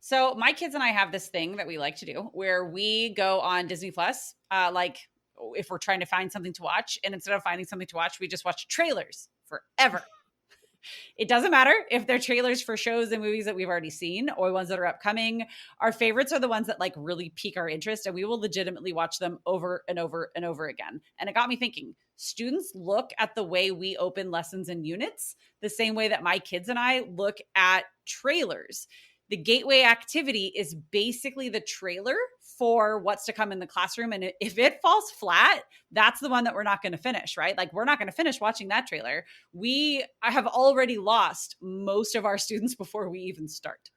So my kids and I have this thing that we like to do where we go on Disney Plus, like if we're trying to find something to watch, and instead of finding something to watch, we just watch trailers forever. It doesn't matter if they're trailers for shows and movies that we've already seen or ones that are upcoming. Our favorites are the ones that like really pique our interest, and we will legitimately watch them over and over and over again. And it got me thinking, students look at the way we open lessons and units the same way that my kids and I look at trailers. The gateway activity is basically the trailer for what's to come in the classroom. And if it falls flat, that's the one that we're not going to finish, right? Like we're not going to finish watching that trailer. I have already lost most of our students before we even start.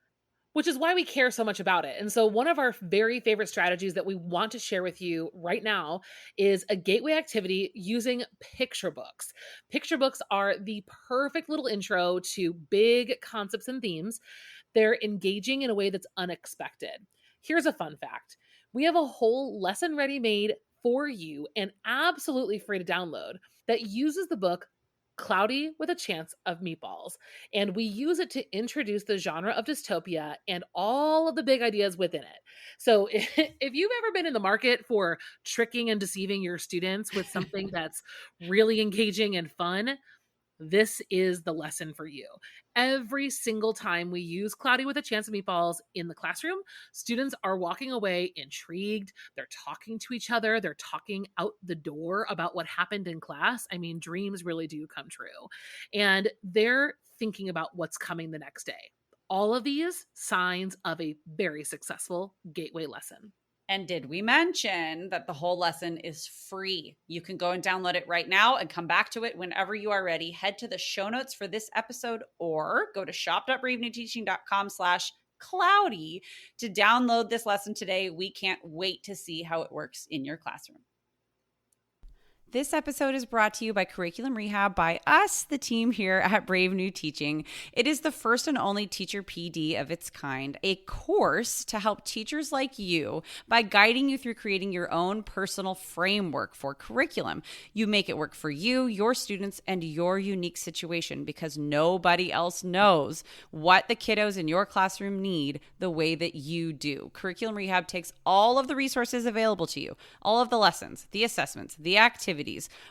Which is why we care so much about it. And so one of our very favorite strategies that we want to share with you right now is a gateway activity using picture books. Picture books are the perfect little intro to big concepts and themes. They're engaging in a way that's unexpected. Here's a fun fact. We have a whole lesson ready made for you and absolutely free to download that uses the book Cloudy with a Chance of Meatballs. And we use it to introduce the genre of dystopia and all of the big ideas within it. So if you've ever been in the market for tricking and deceiving your students with something that's really engaging and fun, this is the lesson for you. Every single time we use Cloudy with a Chance of Meatballs in the classroom, students are walking away intrigued. They're talking to each other. They're talking out the door about what happened in class. I mean, dreams really do come true. And they're thinking about what's coming the next day. All of these signs of a very successful gateway lesson. And did we mention that the whole lesson is free? You can go and download it right now and come back to it whenever you are ready. Head to the show notes for this episode or go to shop.bravenewteaching.com/cloudy to download this lesson today. We can't wait to see how it works in your classroom. This episode is brought to you by Curriculum Rehab by us, the team here at Brave New Teaching. It is the first and only teacher PD of its kind, a course to help teachers like you by guiding you through creating your own personal framework for curriculum. You make it work for you, your students, and your unique situation because nobody else knows what the kiddos in your classroom need the way that you do. Curriculum Rehab takes all of the resources available to you, all of the lessons, the assessments, the activities,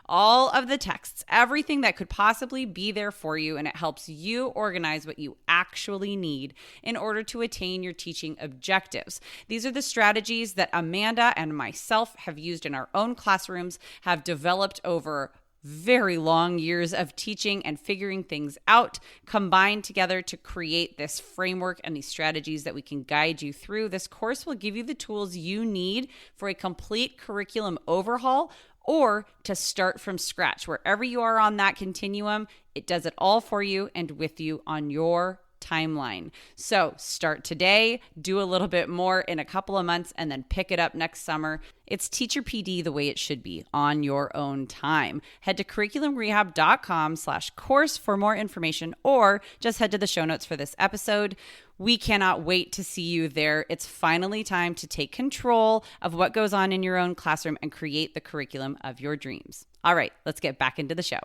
all of the texts, everything that could possibly be there for you, and it helps you organize what you actually need in order to attain your teaching objectives. These are the strategies that Amanda and myself have used in our own classrooms, have developed over very long years of teaching and figuring things out, combined together to create this framework and these strategies that we can guide you through. This course will give you the tools you need for a complete curriculum overhaul or to start from scratch. Wherever you are on that continuum, it does it all for you and with you on your timeline. So start today, do a little bit more in a couple of months, and then pick it up next summer. It's Teacher PD the way it should be on your own time. Head to curriculumrehab.com/course for more information, or just head to the show notes for this episode. We cannot wait to see you there. It's finally time to take control of what goes on in your own classroom and create the curriculum of your dreams. All right, let's get back into the show.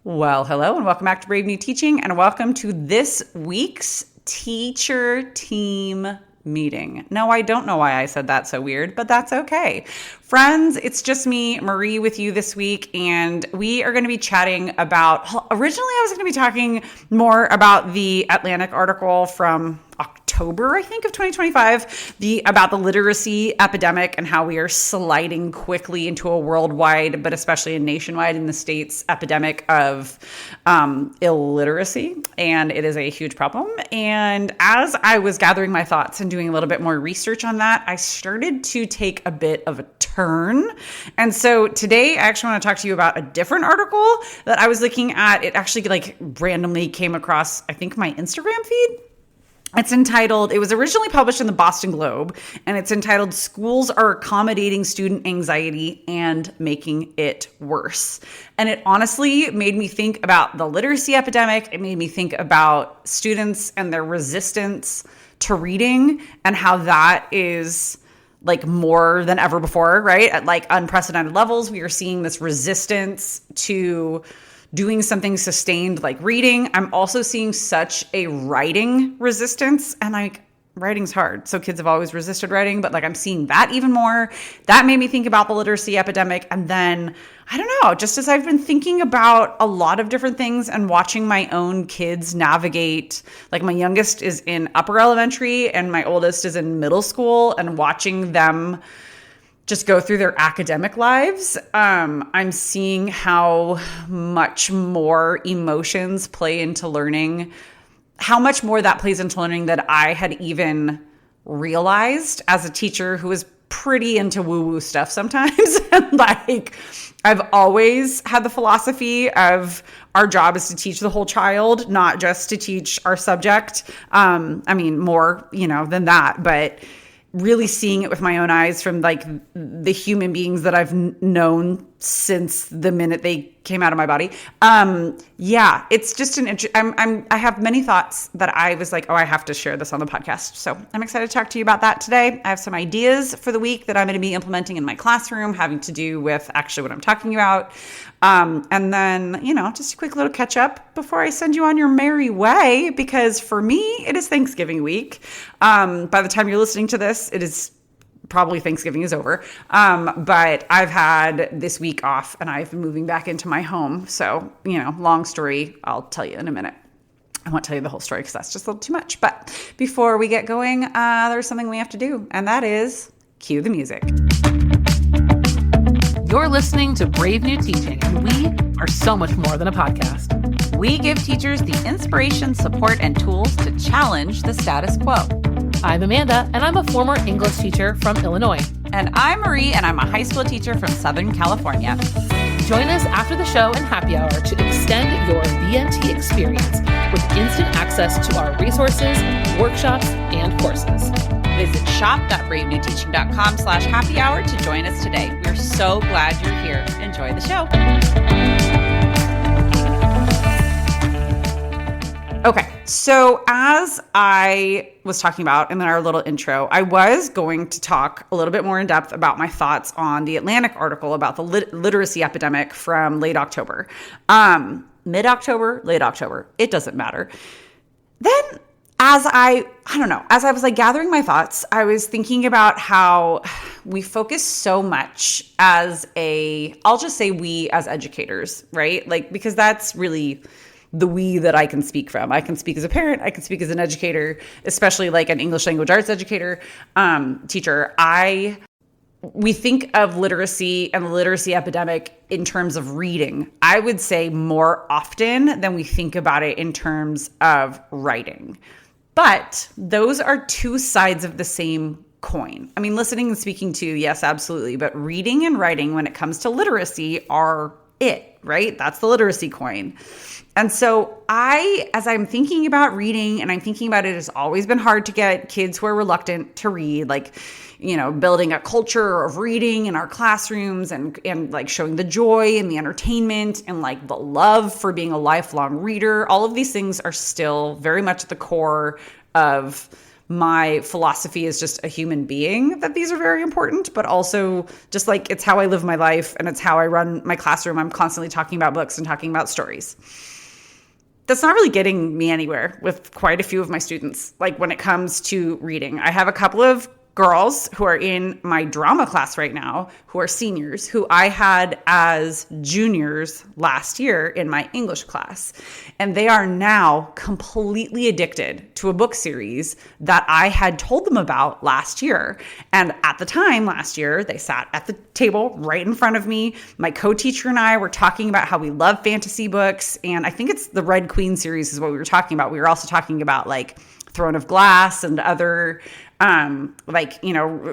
Well, hello and welcome back to Brave New Teaching, and welcome to this week's Teacher Team Meeting. No, I don't know why I said that so weird, but that's okay. Friends, it's just me, Marie, with you this week, and we are going to be chatting about, originally I was going to be talking more about the Atlantic article from October, I think, of 2025, about the literacy epidemic and how we are sliding quickly into a worldwide, but especially a nationwide in the States, epidemic of illiteracy. And it is a huge problem. And as I was gathering my thoughts and doing a little bit more research on that, I started to take a bit of a turn. And so today I actually want to talk to you about a different article that I was looking at. It actually randomly came across, I think, my Instagram feed. It's entitled, it was originally published in the Boston Globe, and it's entitled "Schools Are Accommodating Student Anxiety and Making It Worse." And it honestly made me think about the literacy epidemic. It made me think about students and their resistance to reading and how that is more than ever before, right? At unprecedented levels, we are seeing this resistance to doing something sustained like reading. I'm also seeing such a writing resistance, and like writing's hard. So kids have always resisted writing, but like I'm seeing that even more. That made me think about the literacy epidemic. And then I don't know, just as I've been thinking about a lot of different things and watching my own kids navigate, like my youngest is in upper elementary and my oldest is in middle school, and watching them just go through their academic lives, I'm seeing how much more emotions play into learning, how much more that plays into learning that I had even realized as a teacher who was pretty into woo-woo stuff sometimes. And like, I've always had the philosophy of our job is to teach the whole child, not just to teach our subject. I mean, more, than that, but really seeing it with my own eyes from like the human beings that I've known since the minute they came out of my body. Yeah, it's just I have many thoughts that I was like, oh, I have to share this on the podcast. So I'm excited to talk to you about that today. I have some ideas for the week that I'm going to be implementing in my classroom, having to do with actually what I'm talking about. And then, just a quick little catch up before I send you on your merry way, because for me, it is Thanksgiving week. By the time you're listening to this, it is probably Thanksgiving is over. But I've had this week off and I've been moving back into my home. So, long story, I'll tell you in a minute. I won't tell you the whole story because that's just a little too much. But before we get going, there's something we have to do, and that is cue the music. You're listening to Brave New Teaching, and we are so much more than a podcast. We give teachers the inspiration, support, and tools to challenge the status quo. I'm Amanda, and I'm a former English teacher from Illinois. And I'm Marie, and I'm a high school teacher from Southern California. Join us after the show and happy hour to extend your BNT experience with instant access to our resources, workshops, and courses. Visit shop.bravenewteaching.com/happy hour to join us today. We're so glad you're here. Enjoy the show. Okay, so as I was talking about in our little intro, I was going to talk a little bit more in depth about my thoughts on the Atlantic article about the literacy epidemic from late October. Mid-October, late October, it doesn't matter. Then as I was like gathering my thoughts, I was thinking about how we focus so much I'll just say we as educators, right? Like, because that's really the we that I can speak from. I can speak as a parent, I can speak as an educator, especially like an English language arts educator, teacher. We think of literacy and the literacy epidemic in terms of reading, I would say more often than we think about it in terms of writing. But those are two sides of the same coin. I mean, listening and speaking to, yes, absolutely. But reading and writing when it comes to literacy are it, right? That's the literacy coin. And so as I'm thinking about reading and I'm thinking about it has always been hard to get kids who are reluctant to read, like, building a culture of reading in our classrooms and like showing the joy and the entertainment and like the love for being a lifelong reader. All of these things are still very much at the core of my philosophy as just a human being, that these are very important, but also just like it's how I live my life and it's how I run my classroom. I'm constantly talking about books and talking about stories. That's not really getting me anywhere with quite a few of my students. Like when it comes to reading, I have a couple of girls who are in my drama class right now, who are seniors, who I had as juniors last year in my English class. And they are now completely addicted to a book series that I had told them about last year. And at the time last year, they sat at the table right in front of me. My co-teacher and I were talking about how we love fantasy books. And I think it's the Red Queen series is what we were talking about. We were also talking about like Throne of Glass and other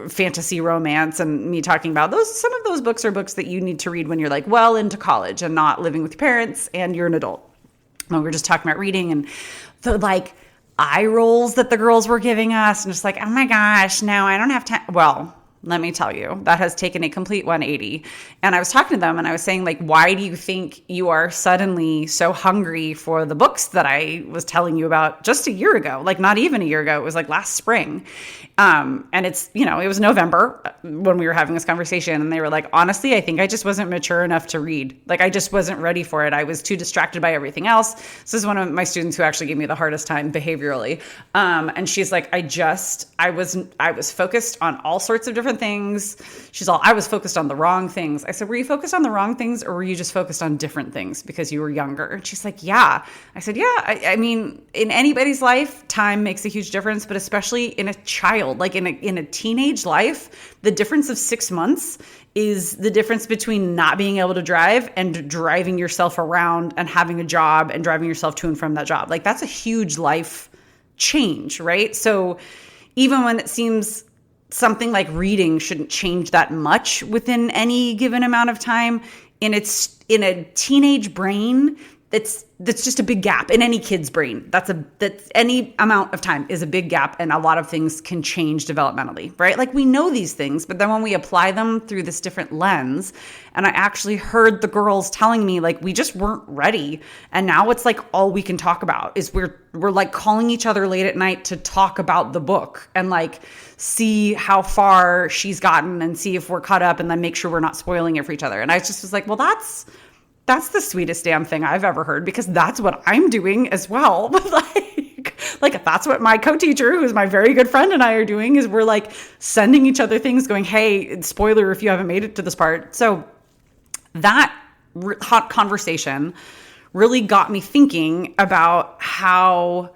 fantasy romance, and me talking about some of those books are books that you need to read when you're like well into college and not living with your parents and you're an adult. And we were just talking about reading and the like eye rolls that the girls were giving us and just like, oh my gosh, no, I don't have time. Well, let me tell you, that has taken a complete 180. And I was talking to them and I was saying, like, why do you think you are suddenly so hungry for the books that I was telling you about just a year ago? Like, not even a year ago. It was like last spring. And it's, you know, it was November when we were having this conversation, and they were like, honestly, I think I just wasn't mature enough to read. Like, I just wasn't ready for it. I was too distracted by everything else. This is one of my students who actually gave me the hardest time behaviorally. And she's like, I was focused on all sorts of different things. She's all, I was focused on the wrong things. I said, were you focused on the wrong things, or were you just focused on different things because you were younger? And she's like, yeah. I said, yeah. I mean, in anybody's life, time makes a huge difference, but especially in a child, like in a teenage life, the difference of 6 months is the difference between not being able to drive and driving yourself around and having a job and driving yourself to and from that job. Like, that's a huge life change, right? So even when it seems something like reading shouldn't change that much within any given amount of time, in a teenage brain, that's just a big gap in any kid's brain. That's any amount of time is a big gap, and a lot of things can change developmentally, right? Like, we know these things, but then when we apply them through this different lens, and I actually heard the girls telling me, like, we just weren't ready, and now it's like all we can talk about is we're like calling each other late at night to talk about the book and like see how far she's gotten and see if we're caught up, and then make sure we're not spoiling it for each other. And I just was like, well, that's the sweetest damn thing I've ever heard, because that's what I'm doing as well. like that's what my co-teacher, who is my very good friend, and I are doing, is we're like sending each other things going, hey, spoiler if you haven't made it to this part. So that hot conversation really got me thinking about how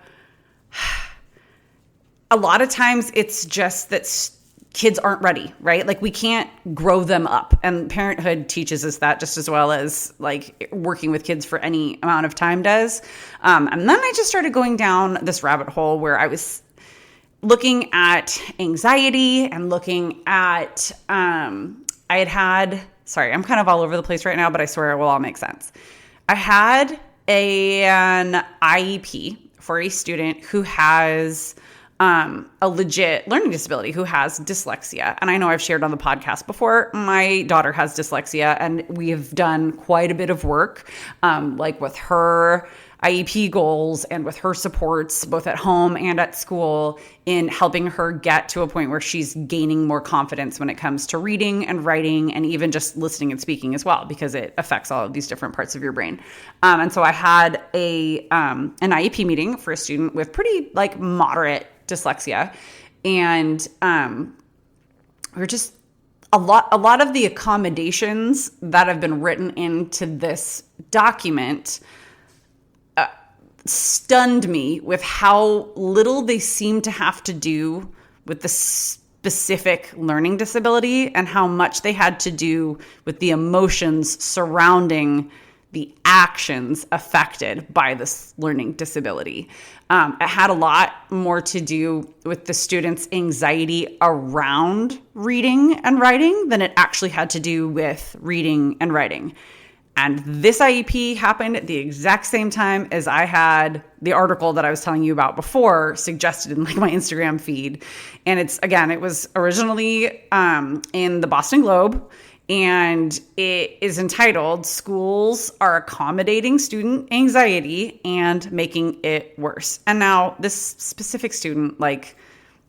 a lot of times it's just that kids aren't ready, right? Like, we can't grow them up. And parenthood teaches us that just as well as like working with kids for any amount of time does. And then I just started going down this rabbit hole where I was looking at anxiety and looking at, sorry, I'm kind of all over the place right now, but I swear it will all make sense. I had an IEP for a student who has a legit learning disability, who has dyslexia. And I know I've shared on the podcast before, my daughter has dyslexia, and we have done quite a bit of work, like with her IEP goals and with her supports, both at home and at school, in helping her get to a point where she's gaining more confidence when it comes to reading and writing and even just listening and speaking as well, because it affects all of these different parts of your brain. And so I had an IEP meeting for a student with pretty like moderate dyslexia. And we're just a lot of the accommodations that have been written into this document stunned me with how little they seem to have to do with the specific learning disability, and how much they had to do with the emotions surrounding the actions affected by this learning disability. It had a lot more to do with the student's anxiety around reading and writing than it actually had to do with reading and writing. And this IEP happened at the exact same time as I had the article that I was telling you about before suggested in like my Instagram feed. And it was originally in the Boston Globe, and it is entitled "Schools Are Accommodating Student Anxiety and Making It Worse." And now this specific student, like,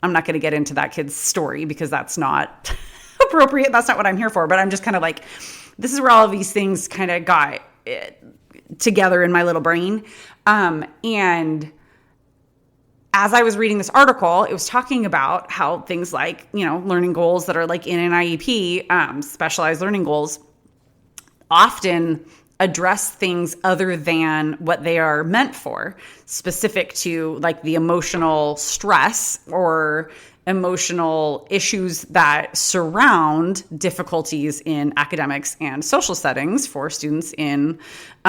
I'm not going to get into that kid's story because that's not appropriate. That's not what I'm here for. But I'm just kind of like, this is where all of these things kind of got together in my little brain. And as I was reading this article, it was talking about how things like, learning goals that are like in an IEP, specialized learning goals, often address things other than what they are meant for, specific to like the emotional stress or emotional issues that surround difficulties in academics and social settings for students in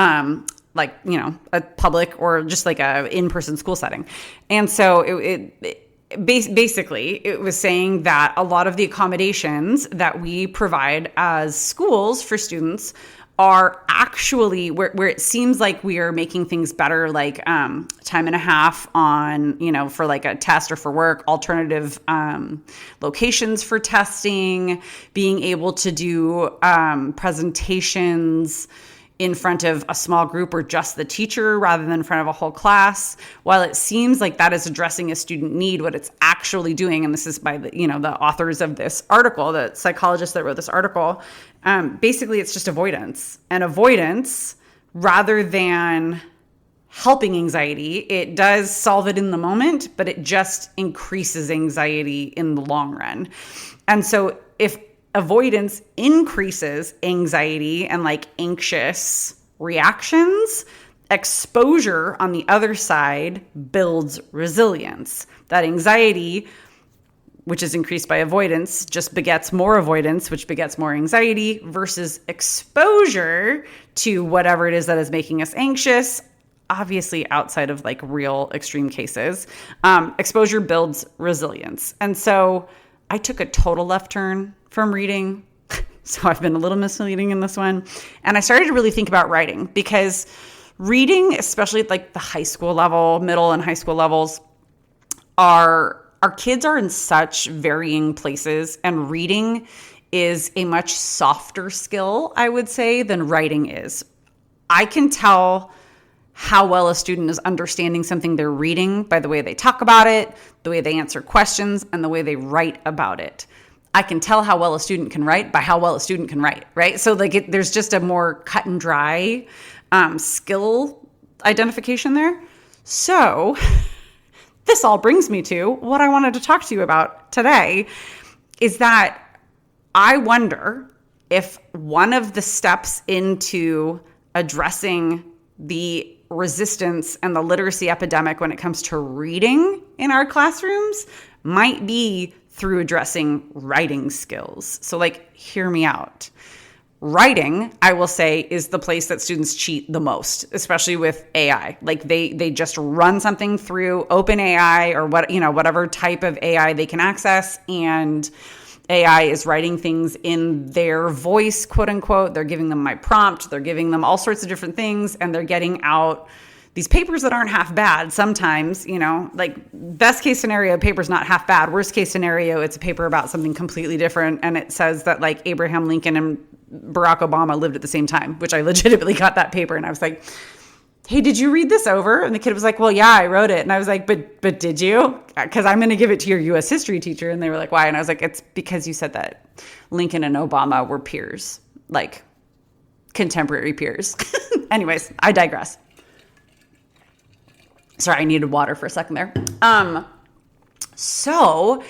a public or just like a in-person school setting. And so basically it was saying that a lot of the accommodations that we provide as schools for students are actually where it seems like we are making things better, like time and a half on, for like a test or for work, alternative locations for testing, being able to do presentations in front of a small group or just the teacher rather than in front of a whole class. While it seems like that is addressing a student need, what it's actually doing, and this is by the authors of this article, the psychologists that wrote this article, basically it's just avoidance. And avoidance, rather than helping anxiety, it does solve it in the moment, but it just increases anxiety in the long run. And so if avoidance increases anxiety and like anxious reactions, exposure on the other side builds resilience. That anxiety, which is increased by avoidance, just begets more avoidance, which begets more anxiety, versus exposure to whatever it is that is making us anxious. Obviously, outside of like real extreme cases, exposure builds resilience. And so I took a total left turn from reading. So I've been a little misleading in this one. And I started to really think about writing, because reading, especially at like the high school level, middle and high school levels, our kids are in such varying places, and reading is a much softer skill, I would say, than writing is. I can tell how well a student is understanding something they're reading by the way they talk about it, the way they answer questions, and the way they write about it. I can tell how well a student can write by how well a student can write, right? So like there's just a more cut and dry skill identification there. So this all brings me to what I wanted to talk to you about today, is that I wonder if one of the steps into addressing the resistance and the literacy epidemic when it comes to reading in our classrooms might be through addressing writing skills. So like, hear me out. Writing, I will say, is the place that students cheat the most, especially with AI. Like they just run something through OpenAI or whatever type of AI they can access, and AI is writing things in their voice, quote unquote. They're giving them my prompt. They're giving them all sorts of different things, and they're getting out these papers that aren't half bad. Sometimes, like best case scenario, paper's not half bad. Worst case scenario, it's a paper about something completely different, and it says that like Abraham Lincoln and Barack Obama lived at the same time, which I legitimately got that paper, and I was like, hey, did you read this over? And the kid was like, well, yeah, I wrote it. And I was like, but did you? Because I'm going to give it to your U.S. history teacher. And they were like, why? And I was like, it's because you said that Lincoln and Obama were peers, like contemporary peers. Anyways, I digress. Sorry, I needed water for a second there. So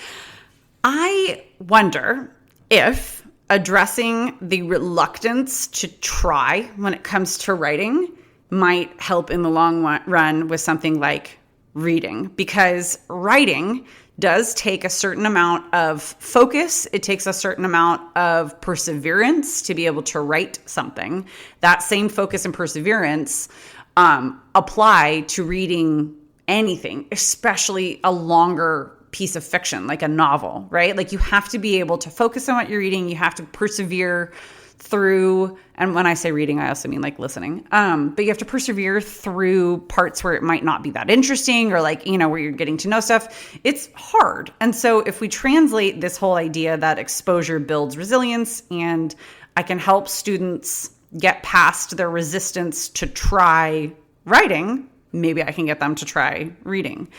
I wonder if addressing the reluctance to try when it comes to writing might help in the long run with something like reading, because writing does take a certain amount of focus. It takes a certain amount of perseverance to be able to write something. That same focus and perseverance apply to reading anything, especially a longer piece of fiction, like a novel, right? Like you have to be able to focus on what you're reading. You have to persevere through, and when I say reading, I also mean like listening. But you have to persevere through parts where it might not be that interesting, or like, where you're getting to know stuff. It's hard. And so if we translate this whole idea that exposure builds resilience, and I can help students get past their resistance to try writing, maybe I can get them to try reading.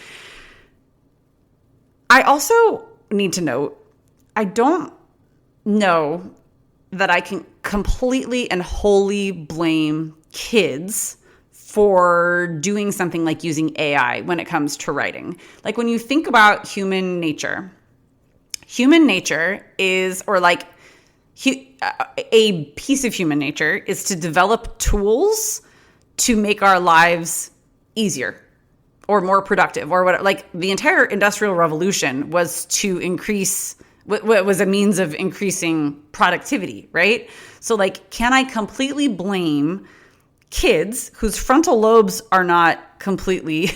I also need to note, I don't know that I can completely and wholly blame kids for doing something like using AI when it comes to writing. Like when you think about human nature is, or like a piece of human nature is to develop tools to make our lives easier or more productive, or whatever. Like the entire Industrial Revolution was to increase, was a means of increasing productivity, right? So like, can I completely blame kids whose frontal lobes are not completely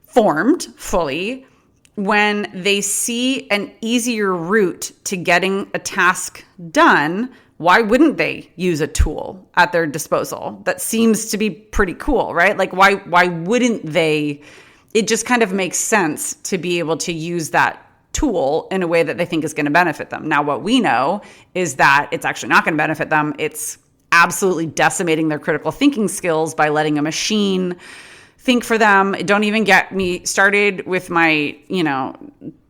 formed fully when they see an easier route to getting a task done why wouldn't they use a tool at their disposal? That seems to be pretty cool, right? Like why wouldn't they? It just kind of makes sense to be able to use that tool in a way that they think is going to benefit them. Now, what we know is that it's actually not going to benefit them. It's absolutely decimating their critical thinking skills by letting a machine think for them. Don't even get me started with my,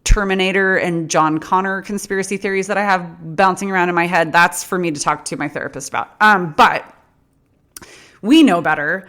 Terminator and John Connor conspiracy theories that I have bouncing around in my head. That's for me to talk to my therapist about. But we know better.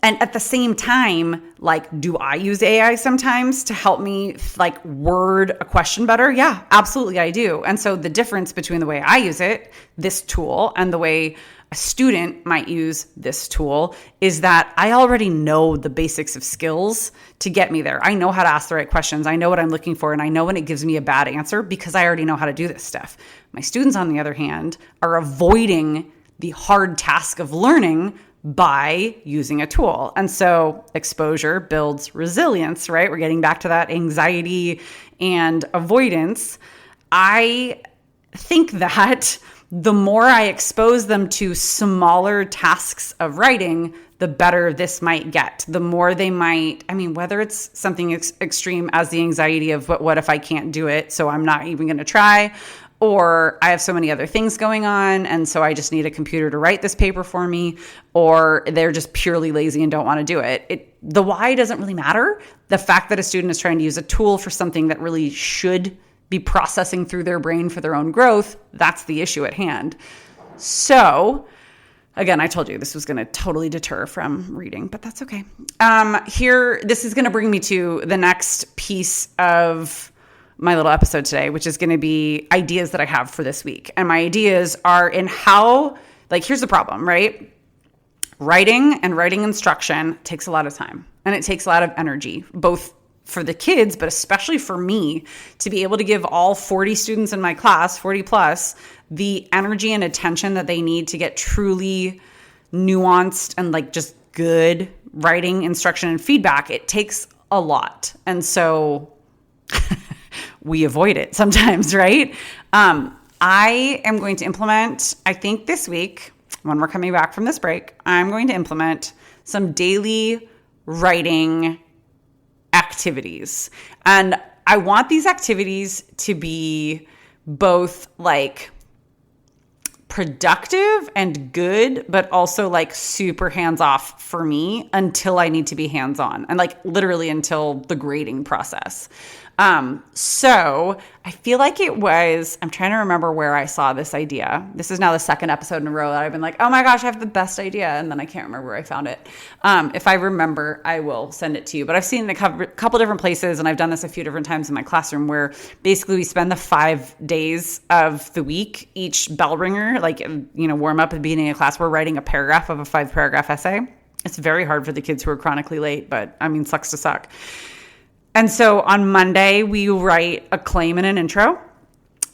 And at the same time, like, do I use AI sometimes to help me like word a question better? Yeah, absolutely I do. And so the difference between the way I use it, this tool, and the way a student might use this tool is that I already know the basics of skills to get me there. I know how to ask the right questions. I know what I'm looking for, and I know when it gives me a bad answer because I already know how to do this stuff. My students, on the other hand, are avoiding the hard task of learning by using a tool. And so exposure builds resilience, right? We're getting back to that anxiety and avoidance. I think that the more I expose them to smaller tasks of writing, the better this might get. The more they might, whether it's something extreme as the anxiety of what if I can't do it, so I'm not even going to try, or I have so many other things going on, and so I just need a computer to write this paper for me, or they're just purely lazy and don't want to do it. The why doesn't really matter. The fact that a student is trying to use a tool for something that really should be processing through their brain for their own growth, that's the issue at hand. So again, I told you this was going to totally deter from reading, but that's okay. This is going to bring me to the next piece of my little episode today, which is going to be ideas that I have for this week. And my ideas are in how, here's the problem, right? Writing and writing instruction takes a lot of time, and it takes a lot of energy, both for the kids, but especially for me, to be able to give all 40 students in my class, 40 plus, the energy and attention that they need to get truly nuanced and just good writing instruction and feedback. It takes a lot. And so we avoid it sometimes, right? I am going to implement, I think this week, when we're coming back from this break, I'm going to implement some daily writing activities. And I want these activities to be both productive and good, but also super hands off for me until I need to be hands on, and literally until the grading process. So I feel like I'm trying to remember where I saw this idea. This is now the second episode in a row that I've been like, oh my gosh, I have the best idea. And then I can't remember where I found it. If I remember, I will send it to you. But I've seen it a couple different places, and I've done this a few different times in my classroom, where basically we spend the 5 days of the week, each bell ringer, warm up at the beginning of class, we're writing a paragraph of a 5-paragraph essay. It's very hard for the kids who are chronically late, but sucks to suck. And so on Monday, we write a claim and an intro.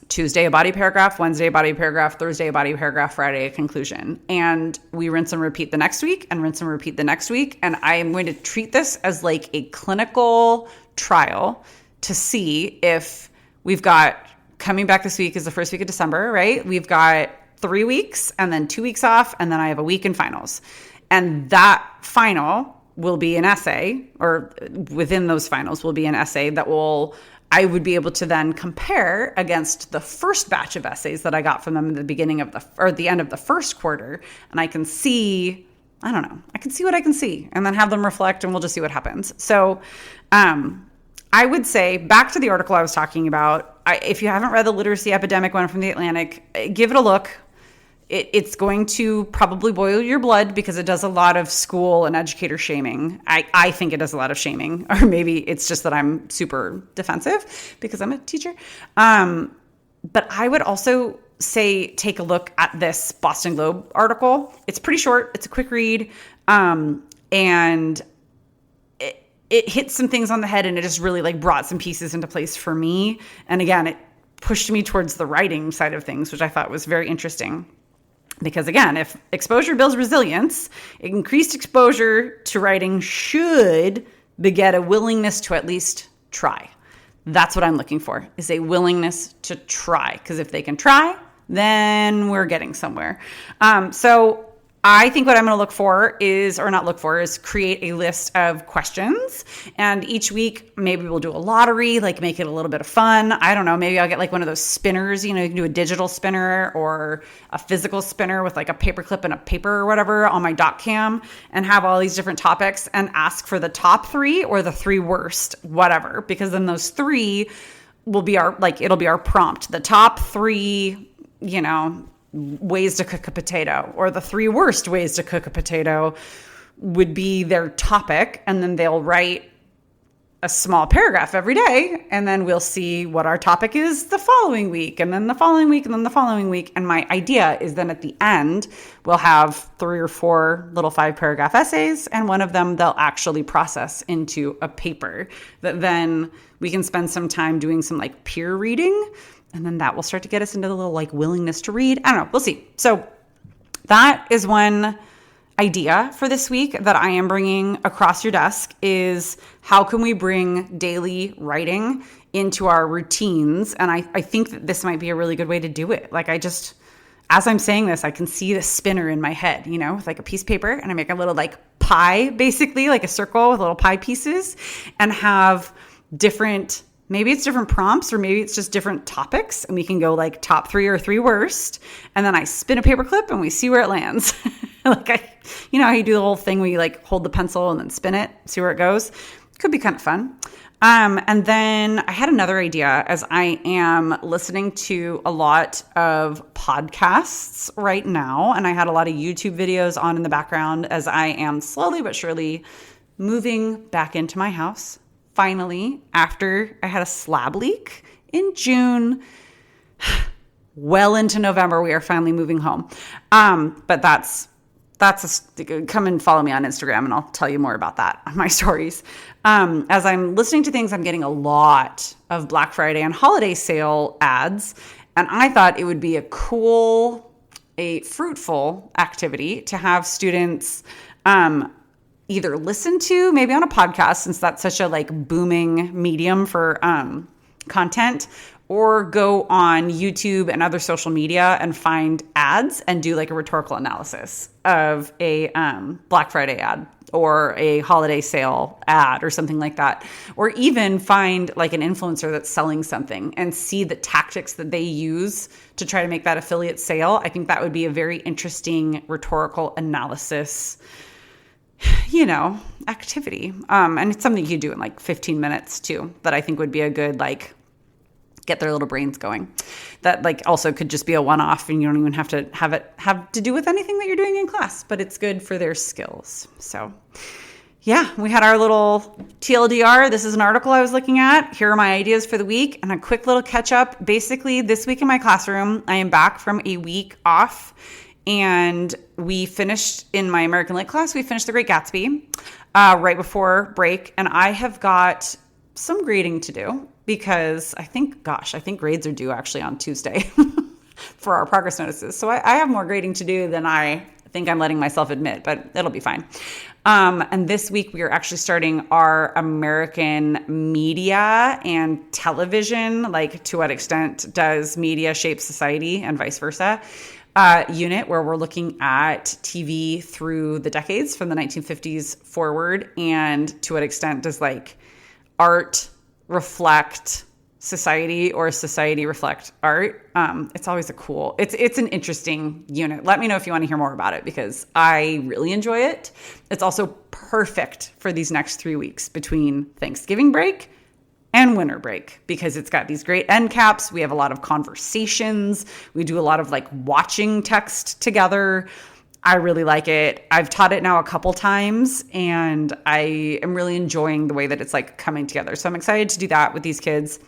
Tuesday, a body paragraph. Wednesday, a body paragraph. Thursday, a body paragraph. Friday, a conclusion. And we rinse and repeat the next week, and rinse and repeat the next week. And I am going to treat this as a clinical trial to see if we've got, coming back this week is the first week of December, right? We've got 3 weeks and then 2 weeks off, and then I have a week in finals. And that final will be an essay, or within those finals will be an essay that I would be able to then compare against the first batch of essays that I got from them at the beginning of the end of the first quarter. And I can see, I can see what I can see, and then have them reflect, and we'll just see what happens. So, I would say, back to the article I was talking about, if you haven't read the literacy epidemic one from The Atlantic, give it a look. It's going to probably boil your blood because it does a lot of school and educator shaming. I think it does a lot of shaming, or maybe it's just that I'm super defensive because I'm a teacher. But I would also say take a look at this Boston Globe article. It's pretty short. It's a quick read. And it hits some things on the head, and it just really brought some pieces into place for me. And again, it pushed me towards the writing side of things, which I thought was very interesting. Because again, if exposure builds resilience, increased exposure to writing should beget a willingness to at least try. That's what I'm looking for, is a willingness to try. Because if they can try, then we're getting somewhere. So I think what I'm going to look for is create a list of questions. And each week, maybe we'll do a lottery, like make it a little bit of fun. I don't know. Maybe I'll get like one of those spinners, you can do a digital spinner or a physical spinner with like a paper clip and a paper or whatever on my dot cam, and have all these different topics and ask for the top 3 or the 3 worst, whatever, because then those 3 will be it'll be our prompt. The top 3, ways to cook a potato, or the 3 worst ways to cook a potato would be their topic. And then they'll write a small paragraph every day. And then we'll see what our topic is the following week, and then the following week, and then the following week. And my idea is then at the end, we'll have 3 or 4 little 5-paragraph essays. And one of them they'll actually process into a paper that then we can spend some time doing some like peer reading. And then that will start to get us into the little like willingness to read. I don't know. We'll see. So that is one idea for this week that I am bringing across your desk, is how can we bring daily writing into our routines? And I think that this might be a really good way to do it. Like as I'm saying this, I can see the spinner in my head, with like a piece of paper, and I make a little like pie, basically like a circle with little pie pieces, and have maybe it's different prompts, or maybe it's just different topics, and we can go like top 3 or 3 worst. And then I spin a paper clip and we see where it lands. How you do the whole thing where you like hold the pencil and then spin it, see where it goes. Could be kind of fun. And then I had another idea, as I am listening to a lot of podcasts right now, and I had a lot of YouTube videos on in the background as I am slowly but surely moving back into my house. Finally, after I had a slab leak in June, well into November, we are finally moving home. But come and follow me on Instagram, and I'll tell you more about that on my stories. As I'm listening to things, I'm getting a lot of Black Friday and holiday sale ads. And I thought it would be a fruitful activity to have students, either listen to, maybe on a podcast, since that's such a like booming medium for content, or go on YouTube and other social media and find ads and do like a rhetorical analysis of a Black Friday ad or a holiday sale ad or something like that. Or even find like an influencer that's selling something and see the tactics that they use to try to make that affiliate sale. I think that would be a very interesting rhetorical analysis activity. And it's something you do in like 15 minutes too, that I think would be a good, like, get their little brains going. That like also could just be a one-off, and you don't even have to have to do with anything that you're doing in class, but it's good for their skills. So yeah, we had our little TLDR. This is an article I was looking at. Here are my ideas for the week, and a quick little catch up. Basically, this week in my classroom, I am back from a week off. And we finished in my American Lit class, we finished The Great Gatsby right before break. And I have got some grading to do, because I think grades are due actually on Tuesday for our progress notices. So I have more grading to do than I think I'm letting myself admit, but it'll be fine. And this week we are actually starting our American media and television, like to what extent does media shape society and vice versa, unit, where we're looking at TV through the decades from the 1950s forward, and to what extent does like art reflect society or society reflect art. It's always it's an interesting unit. Let me know if you want to hear more about it, because I really enjoy it. It's also perfect for these next 3 weeks between Thanksgiving break and winter break, because it's got these great end caps. We have a lot of conversations. We do a lot of like watching text together. I really like it. I've taught it now a couple times, and I am really enjoying the way that it's like coming together. So I'm excited to do that with these kids.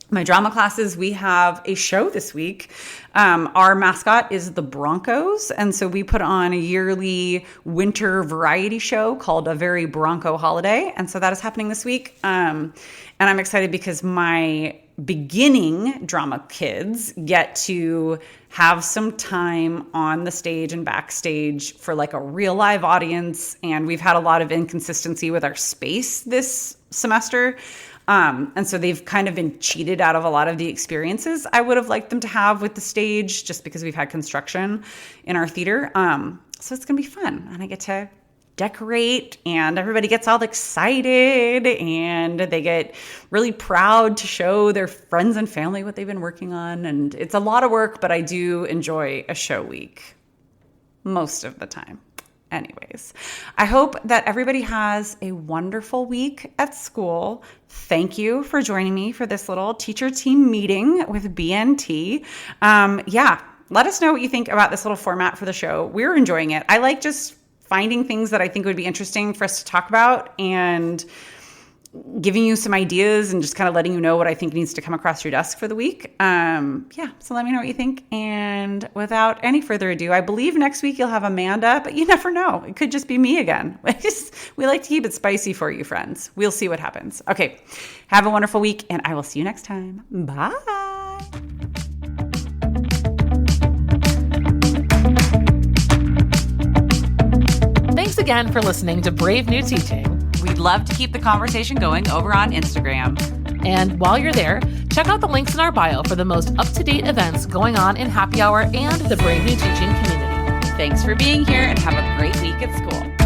My drama classes, we have a show this week. Our mascot is the Broncos. And so we put on a yearly winter variety show called A Very Bronco Holiday. And so that is happening this week. And I'm excited because my beginning drama kids get to have some time on the stage and backstage for like a real live audience. And we've had a lot of inconsistency with our space this semester. And so they've kind of been cheated out of a lot of the experiences I would have liked them to have with the stage, just because we've had construction in our theater. So it's going to be fun. And I get to decorate, and everybody gets all excited, and they get really proud to show their friends and family what they've been working on. And it's a lot of work, but I do enjoy a show week most of the time. Anyways, I hope that everybody has a wonderful week at school. Thank you for joining me for this little teacher team meeting with BNT. Let us know what you think about this little format for the show. We're enjoying it. I like just finding things that I think would be interesting for us to talk about and giving you some ideas and just kind of letting you know what I think needs to come across your desk for the week. So let me know what you think. And without any further ado, I believe next week you'll have Amanda, but you never know. It could just be me again. We like to keep it spicy for you, friends. We'll see what happens. Okay, have a wonderful week, and I will see you next time. Bye. Thanks again for listening to Brave New Teaching. We'd love to keep the conversation going over on Instagram. And while you're there, check out the links in our bio for the most up-to-date events going on in Happy Hour and the Brave New Teaching community. Thanks for being here, and have a great week at school.